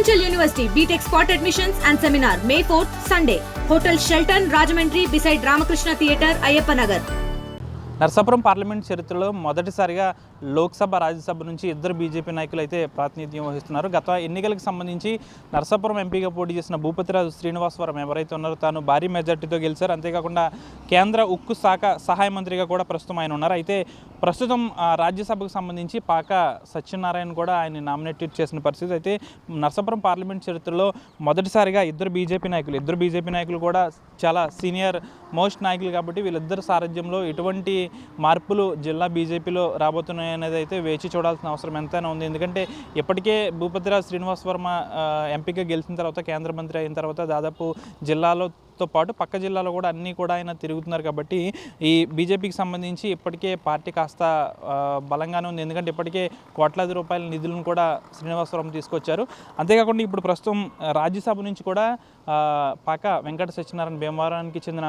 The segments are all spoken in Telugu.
Residential University, BTech Spot Admissions and Seminar, May 4th, Sunday. Hotel Shelton, Rajahmundry, beside Ramakrishna Theatre, Ayyappa Nagar. Narsapuram parliament చరిత్రలో మొదటిసారిగా లోక్సభ రాజ్యసభ నుంచి ఇద్దరు బీజేపీ నాయకులు అయితే ప్రాతినిధ్యం వహిస్తున్నారు. గత ఎన్నికలకు సంబంధించి నర్సాపురం ఎంపీగా పోటీ చేసిన భూపతిరాజు శ్రీనివాసవరం ఎవరైతే ఉన్నారో తాను భారీ మెజార్టీతో గెలిచారు. అంతేకాకుండా కేంద్ర ఉక్కు శాఖ సహాయ మంత్రిగా కూడా ప్రస్తుతం ఆయన ఉన్నారు. అయితే ప్రస్తుతం రాజ్యసభకు సంబంధించి పాక సత్యనారాయణ కూడా ఆయన నామినేట్ చేసిన పరిస్థితి. అయితే నర్సాపురం పార్లమెంట్ చరిత్రలో మొదటిసారిగా ఇద్దరు బీజేపీ నాయకులు కూడా చాలా సీనియర్ మోస్ట్ నాయకులు కాబట్టి వీళ్ళిద్దరు సారథ్యంలో ఎటువంటి మార్పులు జిల్లా బీజేపీలో రాబోతున్నాయనేది అయితే వేచి చూడాల్సిన అవసరం ఎంతైనా ఉంది. ఎందుకంటే ఇప్పటికే భూపతిరాజు శ్రీనివాస్ వర్మ ఎంపీగా గెలిచిన తర్వాత కేంద్ర మంత్రి అయిన తర్వాత దాదాపు జిల్లాలతో పాటు పక్క జిల్లాలో కూడా అన్నీ కూడా ఆయన తిరుగుతున్నారు. కాబట్టి ఈ బీజేపీకి సంబంధించి ఇప్పటికే పార్టీ కాస్త బలంగానే ఉంది. ఎందుకంటే ఇప్పటికే కోట్లాది రూపాయల నిధులను కూడా శ్రీనివాసవరం తీసుకొచ్చారు. అంతేకాకుండా ఇప్పుడు ప్రస్తుతం రాజ్యసభ నుంచి కూడా పాక వెంకట సత్యనారాయణ భీమవరానికి చెందిన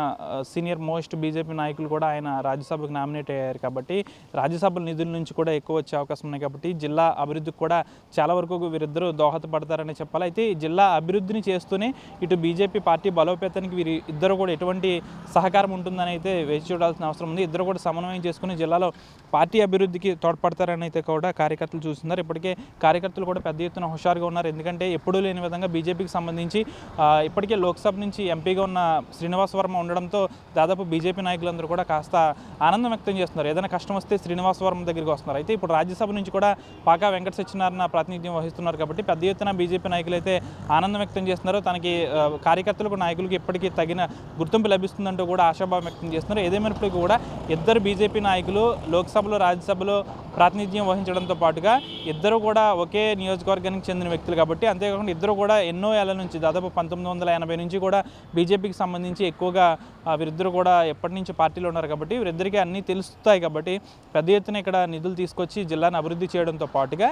సీనియర్ మోస్ట్ బీజేపీ నాయకులు కూడా ఆయన రాజ్యసభకు నామినేట్ అయ్యారు. కాబట్టి రాజ్యసభ నిధుల నుంచి కూడా ఎక్కువ వచ్చే అవకాశం ఉన్నాయి. కాబట్టి జిల్లా అభివృద్ధికి కూడా చాలా వరకు వీరిద్దరూ దోహదపడతారని చెప్పాలి. అయితే జిల్లా అభివృద్ధిని చేస్తూనే ఇటు బీజేపీ పార్టీ బలోపేతానికి వీరి ఇద్దరు కూడా ఎటువంటి సహకారం ఉంటుందని అయితే వేచి చూడాల్సిన అవసరం ఉంది. ఇద్దరు కూడా సమన్వయం చేసుకుని జిల్లాలో పార్టీ అభివృద్ధికి తోడ్పడతారని అయితే కూడా కార్యకర్తలు చూస్తున్నారు. ఇప్పటికే కార్యకర్తలు కూడా పెద్ద ఎత్తున హుషారుగా ఉన్నారు. ఎందుకంటే ఎప్పుడూ లేని విధంగా బీజేపీకి సంబంధించి ఇప్పటికే లోక్సభ నుంచి ఎంపీగా ఉన్న శ్రీనివాస్ వర్మ ఉండడంతో దాదాపు బీజేపీ నాయకులందరూ కూడా కాస్త ఆనందం వ్యక్తం చేస్తున్నారు. ఏదైనా కష్టం వస్తే శ్రీనివాస్ వర్మ దగ్గరికి వస్తున్నారు. అయితే ఇప్పుడు రాజ్యసభ నుంచి కూడా పాకా వెంకట సత్యనారాయణ ప్రాతినిధ్యం వహిస్తున్నారు. కాబట్టి పెద్ద ఎత్తున బీజేపీ నాయకులు అయితే ఆనందం వ్యక్తం చేస్తున్నారు. తనకి కార్యకర్తలకు నాయకులకు ఇప్పటికీ తగిన గుర్తింపు లభిస్తుందంటూ కూడా ఆశాభావం వ్యక్తం చేస్తున్నారు. ఏదేమైనప్పటికీ కూడా ఇద్దరు బీజేపీ నాయకులు లోక్సభలో రాజ్యసభలో ప్రాతినిధ్యం వహించడంతో పాటుగా ఇద్దరు కూడా ఒకే నియోజకవర్గానికి చెందిన వ్యక్తులు కాబట్టి అంతేకాకుండా ఇద్దరు కూడా ఎన్నో ఏళ్ల నుంచి దాదాపు 1980 నుంచి కూడా బీజేపీకి సంబంధించి ఎక్కువగా వీరిద్దరు కూడా ఎప్పటి నుంచి పార్టీలో ఉన్నారు. కాబట్టి వీరిద్దరికీ అన్నీ తెలుస్తాయి. కాబట్టి పెద్ద ఎత్తున ఇక్కడ నిధులు తీసుకొచ్చి జిల్లాను అభివృద్ధి చేయడంతో పాటుగా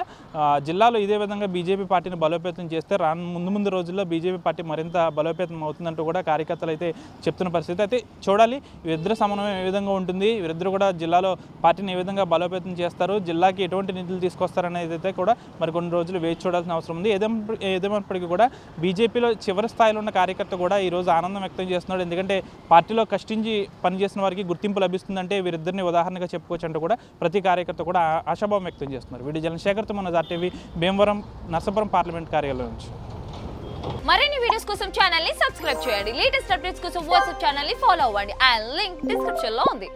జిల్లాలో ఇదే విధంగా బీజేపీ పార్టీని బలోపేతం చేస్తే ముందు రోజుల్లో బీజేపీ పార్టీ మరింత బలోపేతం అవుతుందంటూ కూడా కార్యకర్తలు అయితే చెప్తున్న పరిస్థితి. అయితే చూడాలి వీరిద్దరు సమన్వయం ఏ విధంగా ఉంటుంది, వీరిద్దరు కూడా జిల్లాలో పార్టీని ఏ విధంగా బలోపేతం చేస్తారు, జిల్లాకి ఎటువంటి నిధులు తీసుకొస్తారనేది అయితే కూడా మరి కొన్ని రోజులు వేచి చూడాల్సిన అవసరం ఉంది. ఏదేమైనప్పటికీ కూడా బీజేపీలో చివరి స్థాయిలో ఉన్న కార్యకర్త కూడా ఈరోజు ఆనందం వ్యక్తం చేస్తున్నాడు. ఎందుకంటే పార్టీలో కష్టించి పనిచేసిన వారికి గుర్తింపు లభిస్తుందంటే వీరిద్దరిని ఉదాహరణగా చెప్పుకోవచ్చు అంటూ కూడా ప్రతి కార్యకర్త కూడా ఆశాభావం వ్యక్తం చేస్తున్నారు. వీడియో జనశేఖర్తో మన ఆర్టీవీ భీమవరం నర్సాపురం పార్లమెంట్ కార్యాలయం నుంచి. మరిన్ని వీడియోస్ కోసం ఛానల్ ని సబ్స్క్రైబ్ చేయండి. లేటెస్ట్ అప్డేట్స్ కోసం వాట్సాప్ ఛానల్ ని ఫాలో అవ్వండి. ఆ లింక్ డిస్క్రిప్షన్ లో ఉంది.